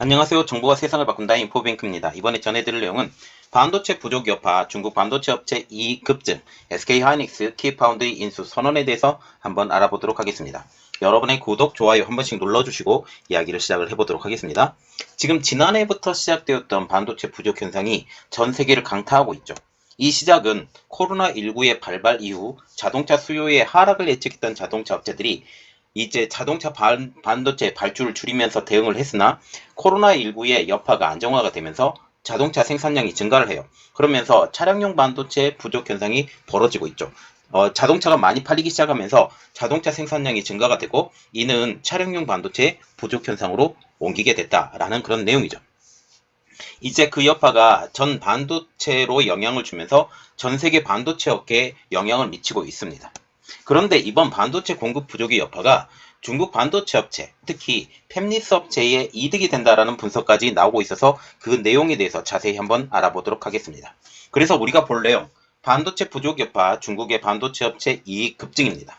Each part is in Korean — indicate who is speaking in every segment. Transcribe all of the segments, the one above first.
Speaker 1: 안녕하세요. 정보가 세상을 바꾼다 인포뱅크입니다. 이번에 전해드릴 내용은 반도체 부족 여파, 중국 반도체 업체 이익 급증, SK하이닉스 키파운드의 인수 선언에 대해서 한번 알아보도록 하겠습니다. 여러분의 구독, 좋아요 한 번씩 눌러주시고 이야기를 시작을 해보도록 하겠습니다. 지금 지난해부터 시작되었던 반도체 부족 현상이 전 세계를 강타하고 있죠. 이 시작은 코로나19의 발발 이후 자동차 수요의 하락을 예측했던 자동차 업체들이 이제 자동차 반도체 발주를 줄이면서 대응을 했으나 코로나19의 여파가 안정화가 되면서 자동차 생산량이 증가를 해요. 그러면서 차량용 반도체 부족 현상이 벌어지고 있죠. 자동차가 많이 팔리기 시작하면서 자동차 생산량이 증가가 되고 이는 차량용 반도체 부족 현상으로 옮기게 됐다라는 그런 내용이죠. 이제 그 여파가 전 반도체로 영향을 주면서 전 세계 반도체 업계에 영향을 미치고 있습니다. 그런데 이번 반도체 공급 부족의 여파가 중국 반도체 업체, 특히 팹리스 업체에 이득이 된다라는 분석까지 나오고 있어서 그 내용에 대해서 자세히 한번 알아보도록 하겠습니다. 그래서 우리가 볼 내용, 반도체 부족 여파 중국의 반도체 업체 이익 급증입니다.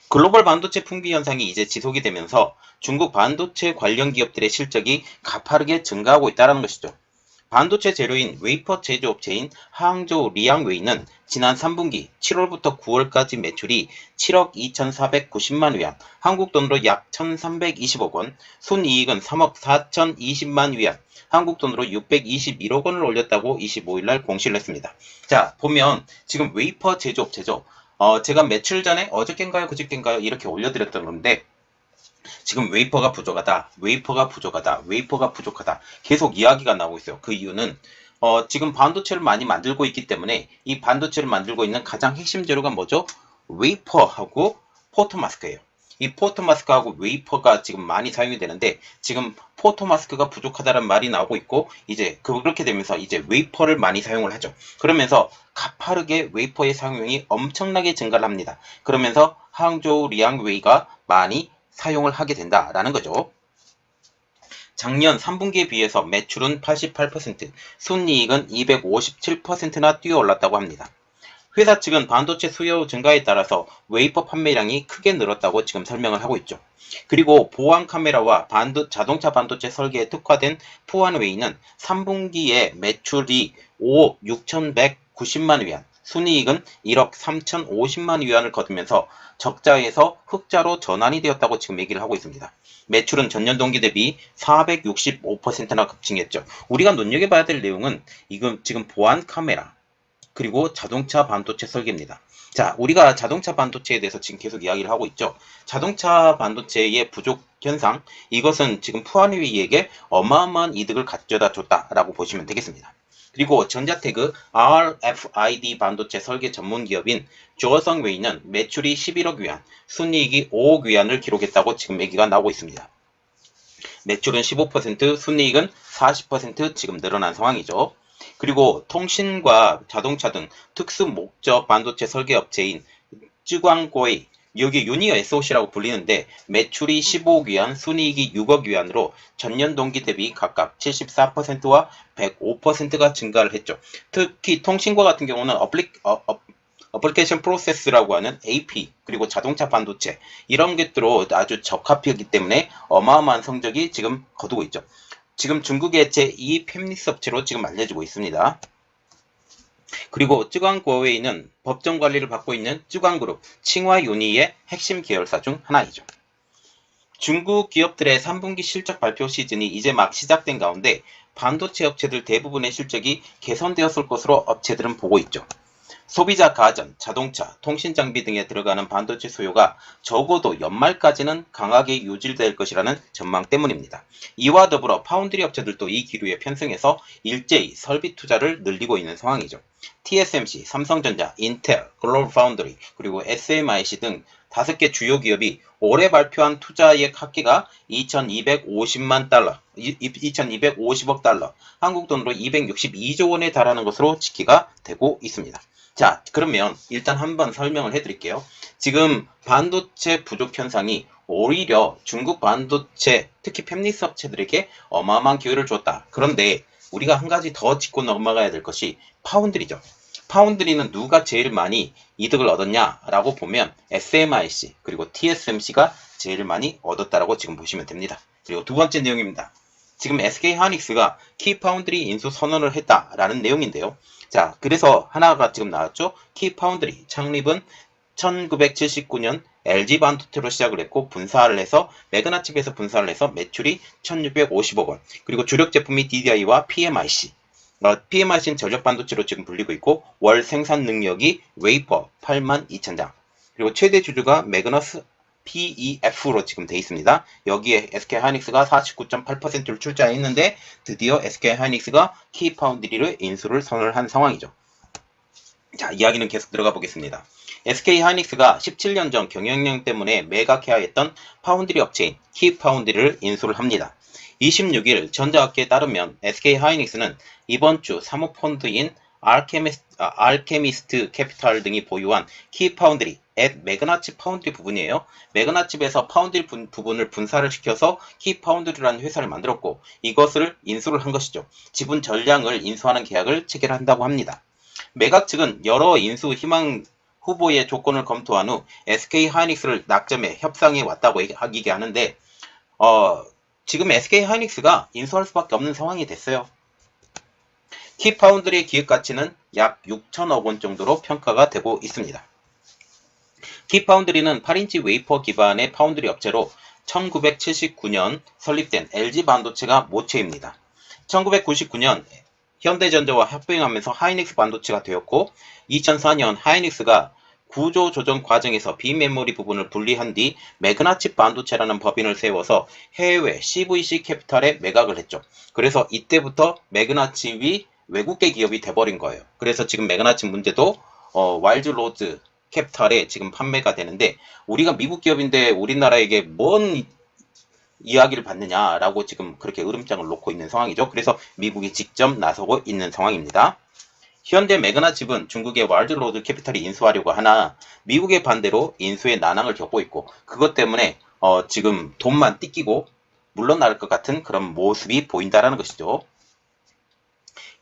Speaker 1: 글로벌 반도체 품귀 현상이 이제 지속이 되면서 중국 반도체 관련 기업들의 실적이 가파르게 증가하고 있다는 것이죠. 반도체 재료인 웨이퍼 제조업체인 항저우 리앙웨이는 지난 3분기 7월부터 9월까지 매출이 7억 2,490만 위안, 한국 돈으로 약 1,320억 원, 순이익은 3억 4,020만 위안, 한국 돈으로 621억 원을 올렸다고 25일 날 공시를 했습니다. 자, 보면 지금 웨이퍼 제조업체죠. 제가 며칠 전에 어저께인가요, 그저께인가요 이렇게 올려드렸던 건데 지금 웨이퍼가 부족하다, 웨이퍼가 부족하다, 웨이퍼가 부족하다 계속 이야기가 나오고 있어요. 그 이유는 지금 반도체를 많이 만들고 있기 때문에 이 반도체를 만들고 있는 가장 핵심 재료가 뭐죠? 웨이퍼하고 포토마스크예요. 이 포토마스크하고 웨이퍼가 지금 많이 사용이 되는데 지금 포토마스크가 부족하다는 말이 나오고 있고 이제 그렇게 되면서 이제 웨이퍼를 많이 사용을 하죠. 그러면서 가파르게 웨이퍼의 사용량이 엄청나게 증가를 합니다. 그러면서 항저우 리앙웨이가 많이 사용을 하게 된다라는 거죠. 작년 3분기에 비해서 매출은 88%, 순이익은 257%나 뛰어올랐다고 합니다. 회사 측은 반도체 수요 증가에 따라서 웨이퍼 판매량이 크게 늘었다고 지금 설명을 하고 있죠. 그리고 보안 카메라와 자동차 반도체 설계에 특화된 푸안웨이는 3분기에 매출이 5억 6,190만 위안, 순이익은 1억 3,050만 위안을 거두면서 적자에서 흑자로 전환이 되었다고 지금 얘기를 하고 있습니다. 매출은 전년 동기 대비 465%나 급증했죠. 우리가 눈여겨봐야 될 내용은 이건 지금 보안 카메라, 그리고 자동차 반도체 설계입니다. 자, 우리가 자동차 반도체에 대해서 지금 계속 이야기를 하고 있죠. 자동차 반도체의 부족 현상, 이것은 지금 푸안웨이에게 어마어마한 이득을 가져다 줬다라고 보시면 되겠습니다. 그리고 전자태그 RFID 반도체 설계 전문 기업인 조어성웨이는 매출이 11억 위안, 순이익이 5억 위안을 기록했다고 지금 얘기가 나오고 있습니다. 매출은 15%, 순이익은 40% 지금 늘어난 상황이죠. 그리고 통신과 자동차 등 특수 목적 반도체 설계 업체인 쯔광고이, 여기 유니어 SOC라고 불리는데 매출이 15억 위안, 순이익이 6억 위안으로 전년 동기 대비 각각 74%와 105%가 증가를 했죠. 특히 통신과 같은 경우는 어플리케이션 프로세스라고 하는 AP 그리고 자동차 반도체 이런 것들로 아주 적합하기 때문에 어마어마한 성적이 지금 거두고 있죠. 지금 중국의 제2 팹리스 업체로 지금 알려지고 있습니다. 그리고 쯔광고웨이는 법정 관리를 받고 있는 쯔광그룹, 칭화유니의 핵심 계열사 중 하나이죠. 중국 기업들의 3분기 실적 발표 시즌이 이제 막 시작된 가운데 반도체 업체들 대부분의 실적이 개선되었을 것으로 업체들은 보고 있죠. 소비자 가전, 자동차, 통신 장비 등에 들어가는 반도체 수요가 적어도 연말까지는 강하게 유지될 것이라는 전망 때문입니다. 이와 더불어 파운드리 업체들도 이 기류에 편승해서 일제히 설비 투자를 늘리고 있는 상황이죠. TSMC, 삼성전자, 인텔, 글로벌파운드리, 그리고 SMIC 등 5개 주요 기업이 올해 발표한 투자액 합계가 2,250만 달러, 2,250억 달러, 한국 돈으로 262조 원에 달하는 것으로 집계가 되고 있습니다. 자, 그러면 일단 한번 설명을 해드릴게요. 지금 반도체 부족 현상이 오히려 중국 반도체, 특히 팹리스 업체들에게 어마어마한 기회를 줬다. 그런데 우리가 한 가지 더 짚고 넘어가야 될 것이 파운드리죠. 파운드리는 누가 제일 많이 이득을 얻었냐라고 보면 SMIC 그리고 TSMC가 제일 많이 얻었다라고 지금 보시면 됩니다. 그리고 두 번째 내용입니다. 지금 SK 하이닉스가 키파운드리 인수 선언을 했다라는 내용인데요. 자, 그래서 하나가 지금 나왔죠. 키파운드리 창립은 1979년 LG 반도체로 시작을 했고 분사를 해서 매그나칩에서 분사를 해서 매출이 1650억 원, 그리고 주력 제품이 DDI와 PMIC, PMIC는 전력 반도체로 지금 불리고 있고 월 생산 능력이 웨이퍼 82,000장, 그리고 최대 주주가 매그너스 PEF로 지금 돼 있습니다. 여기에 SK 하이닉스가 49.8%를 출자했는데 드디어 SK 하이닉스가 키파운드리를 인수를 선언을 한 상황이죠. 자, 이야기는 계속 들어가 보겠습니다. SK 하이닉스가 17년 전 경영령 때문에 매각해야 했던 파운드리 업체인 키파운드리를 인수를 합니다. 26일 전자학계에 따르면 SK 하이닉스는 이번 주 사모펀드인 알케미스트 캐피탈 등이 보유한 키파운드리 앳 매그나칩 파운드리 부분이에요. 매그나칩에서 파운드리 부분을 분사를 시켜서 키파운드리라는 회사를 만들었고 이것을 인수를 한 것이죠. 지분 전량을 인수하는 계약을 체결한다고 합니다. 매각 측은 여러 인수 희망 후보의 조건을 검토한 후 SK 하이닉스를 낙점해 협상에 왔다고 얘기하는데 지금 SK 하이닉스가 인수할 수밖에 없는 상황이 됐어요. 키파운드리의 기획 가치는 약 6천억 원 정도로 평가가 되고 있습니다. 키파운드리는 8인치 웨이퍼 기반의 파운드리 업체로 1979년 설립된 LG 반도체가 모체입니다. 1999년 현대전자와 합병하면서 하이닉스 반도체가 되었고 2004년 하이닉스가 구조 조정 과정에서 비메모리 부분을 분리한 뒤 매그나칩 반도체라는 법인을 세워서 해외 CVC 캐피탈에 매각을 했죠. 그래서 이때부터 매그나칩이 외국계 기업이 돼버린 거예요. 그래서 지금 매그나칩 문제도 와일드 로즈 캐피탈에 지금 판매가 되는데 우리가 미국 기업인데 우리나라에게 뭔 이야기를 받느냐라고 지금 그렇게 으름장을 놓고 있는 상황이죠. 그래서 미국이 직접 나서고 있는 상황입니다. 현재 매그나칩은 중국의 와일드로드 캐피탈이 인수하려고 하나 미국의 반대로 인수의 난항을 겪고 있고 그것 때문에 지금 돈만 띠끼고 물러날 것 같은 그런 모습이 보인다라는 것이죠.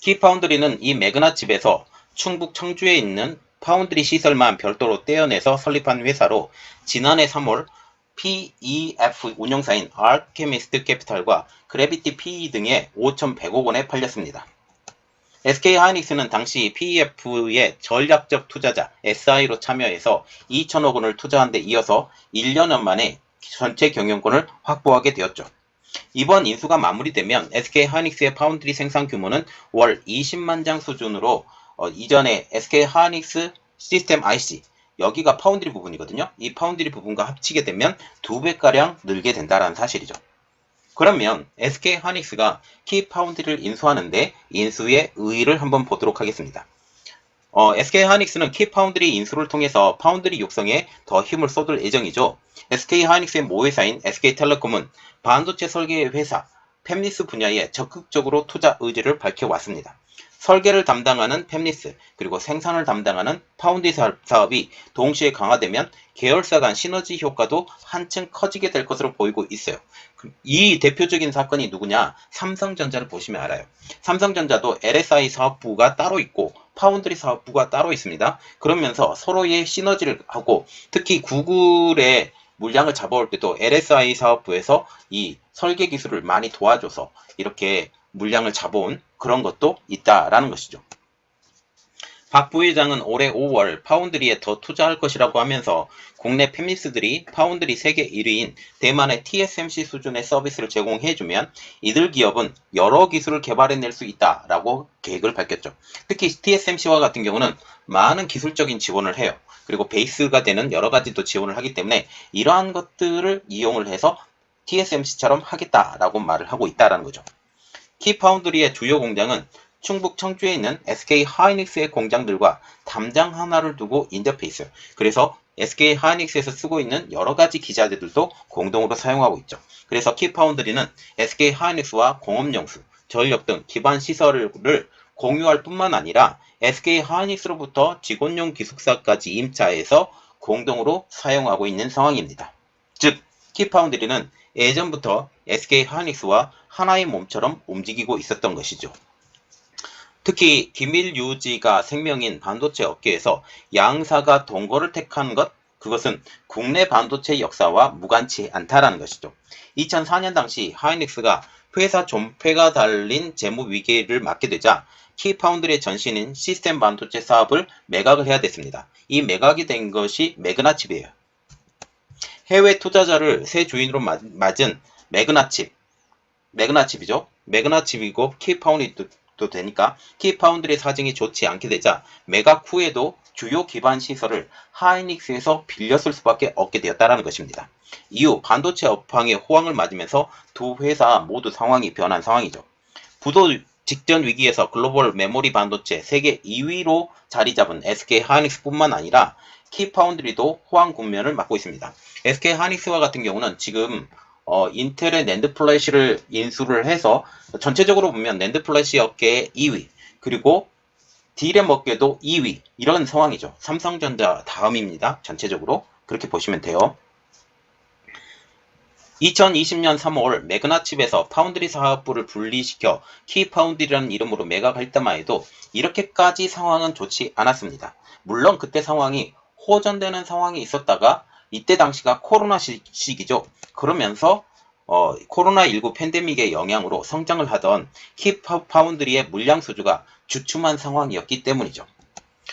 Speaker 1: 키파운드리는 이 매그나칩에서 충북 청주에 있는 파운드리 시설만 별도로 떼어내서 설립한 회사로 지난해 3월 PEF 운영사인 알케미스트 캐피탈과 그래비티 PE 등의 5,100억 원에 팔렸습니다. SK 하이닉스는 당시 PEF의 전략적 투자자 SI로 참여해서 2천억 원을 투자한 데 이어서 1년 만에 전체 경영권을 확보하게 되었죠. 이번 인수가 마무리되면 SK 하이닉스의 파운드리 생산 규모는 월 20만 장 수준으로 이전에 SK 하이닉스 시스템 IC 여기가 파운드리 부분이거든요. 이 파운드리 부분과 합치게 되면 2배가량 늘게 된다는 사실이죠. 그러면 SK 하이닉스가 키파운드리를 인수하는데 인수의 의의를 한번 보도록 하겠습니다. SK 하이닉스는 키파운드리 인수를 통해서 파운드리 육성에 더 힘을 쏟을 예정이죠. SK 하이닉스의 모회사인 SK텔레콤은 반도체 설계 회사 팹리스 분야에 적극적으로 투자 의지를 밝혀왔습니다. 설계를 담당하는 팹리스 그리고 생산을 담당하는 파운드리 사업이 동시에 강화되면 계열사 간 시너지 효과도 한층 커지게 될 것으로 보이고 있어요. 이 대표적인 사건이 누구냐? 삼성전자를 보시면 알아요. 삼성전자도 LSI 사업부가 따로 있고 파운드리 사업부가 따로 있습니다. 그러면서 서로의 시너지를 하고 특히 구글의 물량을 잡아올 때도 LSI 사업부에서 이 설계 기술을 많이 도와줘서 이렇게 물량을 잡아온 그런 것도 있다라는 것이죠. 박 부회장은 올해 5월 파운드리에 더 투자할 것이라고 하면서 국내 팹리스들이 파운드리 세계 1위인 대만의 TSMC 수준의 서비스를 제공해주면 이들 기업은 여러 기술을 개발해낼 수 있다라고 계획을 밝혔죠. 특히 TSMC와 같은 경우는 많은 기술적인 지원을 해요. 그리고 베이스가 되는 여러 가지도 지원을 하기 때문에 이러한 것들을 이용을 해서 TSMC처럼 하겠다라고 말을 하고 있다는 거죠. 키파운드리의 주요 공장은 충북 청주에 있는 SK 하이닉스의 공장들과 담장 하나를 두고 인접해 있어요. 그래서 SK 하이닉스에서 쓰고 있는 여러 가지 기자재들도 공동으로 사용하고 있죠. 그래서 키파운드리는 SK 하이닉스와 공업용수, 전력 등 기반 시설을 공유할 뿐만 아니라 SK 하이닉스로부터 직원용 기숙사까지 임차해서 공동으로 사용하고 있는 상황입니다. 즉, 키파운드리는 예전부터 SK 하이닉스와 하나의 몸처럼 움직이고 있었던 것이죠. 특히 기밀 유지가 생명인 반도체 업계에서 양사가 동거를 택한 것, 그것은 국내 반도체 역사와 무관치 않다라는 것이죠. 2004년 당시 하이닉스가 회사 존폐가 달린 재무 위기를 맞게 되자 키파운드리의 전신인 시스템 반도체 사업을 매각을 해야 됐습니다. 이 매각이 된 것이 매그나칩이에요. 해외 투자자를 새 주인으로 맞은 매그나칩이죠. 매그나칩이고 키파운드리도 되니까 키파운드리의 사정이 좋지 않게 되자 매각 후에도 주요 기반 시설을 하이닉스에서 빌렸을 수밖에 없게 되었다는 것입니다. 이후 반도체 업황의 호황을 맞으면서 두 회사 모두 상황이 변한 상황이죠. 부도 직전 위기에서 글로벌 메모리 반도체 세계 2위로 자리 잡은 SK 하이닉스뿐만 아니라 키파운드리도 호황 국면을 맞고 있습니다. SK 하이닉스와 같은 경우는 지금 인텔의 낸드 플래시를 인수를 해서 전체적으로 보면 낸드 플래시 업계의 2위, 그리고 D램 업계도 2위, 이런 상황이죠. 삼성전자 다음입니다. 전체적으로 그렇게 보시면 돼요. 2020년 3월 매그나칩에서 파운드리 사업부를 분리시켜 키파운드리라는 이름으로 매각할 때만 해도 이렇게까지 상황은 좋지 않았습니다. 물론 그때 상황이 호전되는 상황이 있었다가 이때 당시가 코로나 시기죠. 그러면서 코로나19 팬데믹의 영향으로 성장을 하던 키파운드리의 물량 수주가 주춤한 상황이었기 때문이죠.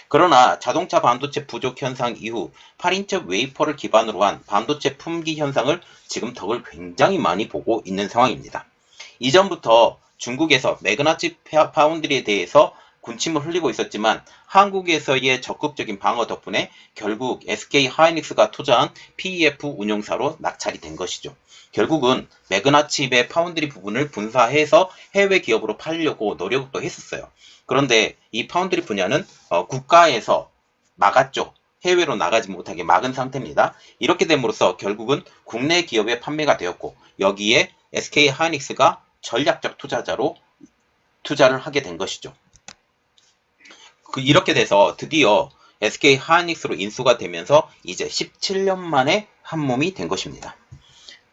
Speaker 1: 그러나 자동차 반도체 부족 현상 이후 8인치 웨이퍼를 기반으로 한 반도체 품귀 현상을 지금 덕을 굉장히 많이 보고 있는 상황입니다. 이전부터 중국에서 매그나칩 파운드리에 대해서 군침을 흘리고 있었지만 한국에서의 적극적인 방어 덕분에 결국 SK 하이닉스가 투자한 PEF 운용사로 낙찰이 된 것이죠. 결국은 매그나칩의 파운드리 부분을 분사해서 해외 기업으로 팔려고 노력도 했었어요. 그런데 이 파운드리 분야는 국가에서 막았죠. 해외로 나가지 못하게 막은 상태입니다. 이렇게 됨으로써 결국은 국내 기업에 판매가 되었고 여기에 SK 하이닉스가 전략적 투자자로 투자를 하게 된 것이죠. 이렇게 돼서 드디어 SK 하이닉스로 인수가 되면서 이제 17년 만에 한 몸이 된 것입니다.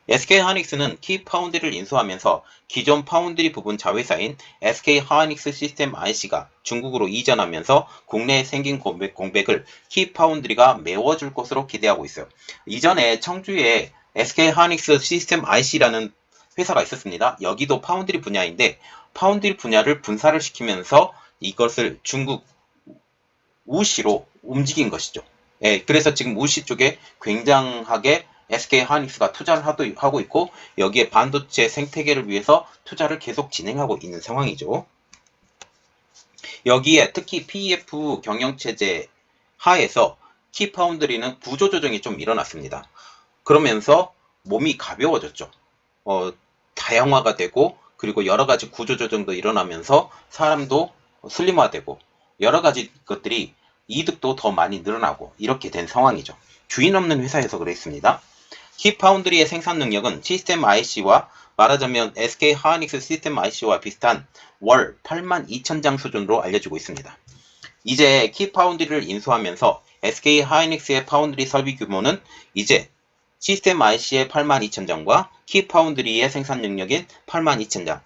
Speaker 1: SK 하이닉스는 키파운드리를 인수하면서 기존 파운드리 부분 자회사인 SK 하이닉스 시스템 IC가 중국으로 이전하면서 국내에 생긴 공백을 키파운드리가 메워줄 것으로 기대하고 있어요. 이전에 청주에 SK 하이닉스 시스템 IC라는 회사가 있었습니다. 여기도 파운드리 분야인데 파운드리 분야를 분사를 시키면서 이것을 중국 우시로 움직인 것이죠. 예, 그래서 지금 우시 쪽에 굉장하게 SK 하이닉스가 투자를 하고 있고 여기에 반도체 생태계를 위해서 투자를 계속 진행하고 있는 상황이죠. 여기에 특히 PEF 경영체제 하에서 키파운드리는 구조조정이 좀 일어났습니다. 그러면서 몸이 가벼워졌죠. 다양화가 되고 그리고 여러가지 구조조정도 일어나면서 사람도 슬림화되고 여러가지 것들이 이득도 더 많이 늘어나고 이렇게 된 상황이죠. 주인 없는 회사에서 그랬습니다. 키파운드리의 생산 능력은 시스템 IC와 말하자면 SK 하이닉스 시스템 IC와 비슷한 월 82,000장 수준으로 알려지고 있습니다. 이제 키파운드리를 인수하면서 SK 하이닉스의 파운드리 설비 규모는 이제 시스템 IC의 82,000장과 키파운드리의 생산 능력인 82,000장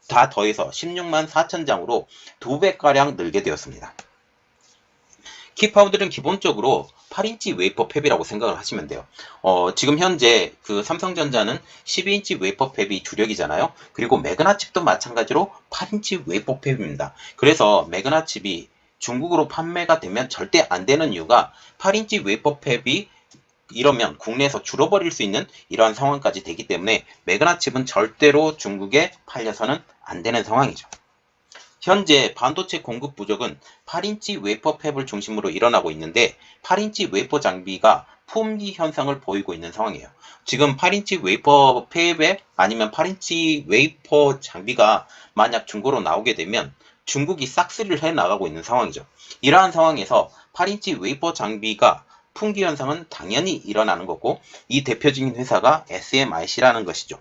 Speaker 1: 다 더해서 16만 4천장으로 2배가량 늘게 되었습니다. 키파운드리는 기본적으로 8인치 웨이퍼 팹이라고 생각을 하시면 돼요. 지금 현재 그 삼성전자는 12인치 웨이퍼 팹이 주력이잖아요. 그리고 매그나칩도 마찬가지로 8인치 웨이퍼 팹입니다. 그래서 매그나칩이 중국으로 판매가 되면 절대 안 되는 이유가 8인치 웨이퍼 팹이 이러면 국내에서 줄어버릴 수 있는 이러한 상황까지 되기 때문에 매그나칩은 절대로 중국에 팔려서는 안 되는 상황이죠. 현재 반도체 공급 부족은 8인치 웨이퍼 팹을 중심으로 일어나고 있는데 8인치 웨이퍼 장비가 품귀 현상을 보이고 있는 상황이에요. 지금 8인치 웨이퍼 팹에 아니면 8인치 웨이퍼 장비가 만약 중고로 나오게 되면 중국이 싹쓸이를 해 나가고 있는 상황이죠. 이러한 상황에서 8인치 웨이퍼 장비가 품귀 현상은 당연히 일어나는 거고 이 대표적인 회사가 SMIC라는 것이죠.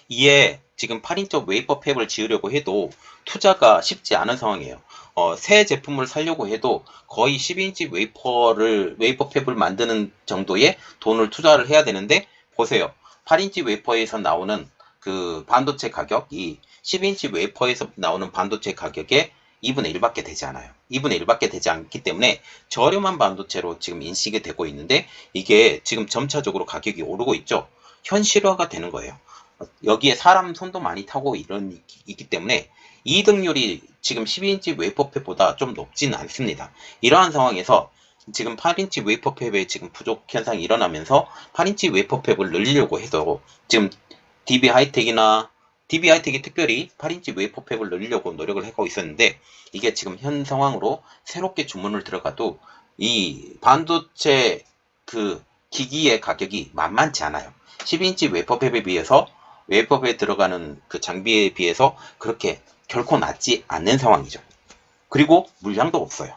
Speaker 1: 이에 지금 8인치 웨이퍼 팹을 지으려고 해도 투자가 쉽지 않은 상황이에요. 새 제품을 살려고 해도 거의 12인치 웨이퍼 팹을 만드는 정도의 돈을 투자를 해야 되는데 보세요. 8인치 웨이퍼에서 나오는 그 반도체 가격이 12인치 웨이퍼에서 나오는 반도체 가격의 2분의 1밖에 되지 않아요. 2분의 1밖에 되지 않기 때문에 저렴한 반도체로 지금 인식이 되고 있는데 이게 지금 점차적으로 가격이 오르고 있죠. 현실화가 되는 거예요. 여기에 사람 손도 많이 타고 있기 때문에 이득률이 지금 12인치 웨이퍼팹보다 좀 높지는 않습니다. 이러한 상황에서 지금 8인치 웨이퍼팹의 지금 부족 현상이 일어나면서 8인치 웨이퍼팹을 늘리려고 해도 지금 DB 하이텍이 특별히 8인치 웨이퍼팹을 늘리려고 노력을 하고 있었는데, 이게 지금 현 상황으로 새롭게 주문을 들어가도 이 반도체 그 기기의 가격이 만만치 않아요. 12인치 웨이퍼팹에 비해서 웨이퍼팹에 들어가는 그 장비에 비해서 그렇게 결코 낮지 않는 상황이죠. 그리고 물량도 없어요.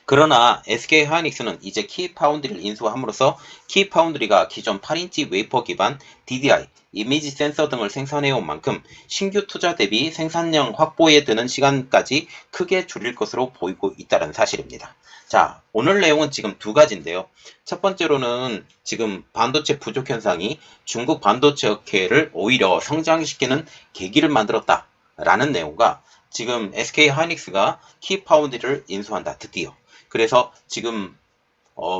Speaker 1: 그러나 SK 하이닉스는 이제 키파운드리를 인수함으로써 키파운드리가 기존 8인치 웨이퍼 기반 DDI, 이미지 센서 등을 생산해온 만큼 신규 투자 대비 생산량 확보에 드는 시간까지 크게 줄일 것으로 보이고 있다는 사실입니다. 자, 오늘 내용은 지금 두 가지인데요. 첫 번째로는 지금 반도체 부족 현상이 중국 반도체 업계를 오히려 성장시키는 계기를 만들었다라는 내용과, 지금 SK 하이닉스가 키파운드리를 인수한다, 드디어. 그래서 지금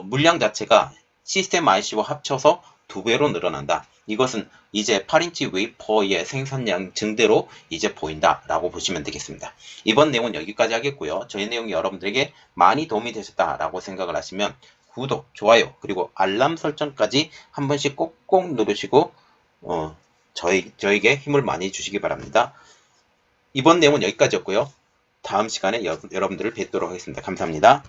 Speaker 1: 물량 자체가 시스템 IC와 합쳐서 2배로 늘어난다. 이것은 이제 8인치 웨이퍼의 생산량 증대로 이제 보인다라고 보시면 되겠습니다. 이번 내용은 여기까지 하겠고요. 저희 내용이 여러분들에게 많이 도움이 되셨다라고 생각을 하시면 구독, 좋아요, 그리고 알람 설정까지 한 번씩 꼭꼭 누르시고 저에게 힘을 많이 주시기 바랍니다. 이번 내용은 여기까지였고요. 다음 시간에 여러분들을 뵙도록 하겠습니다. 감사합니다.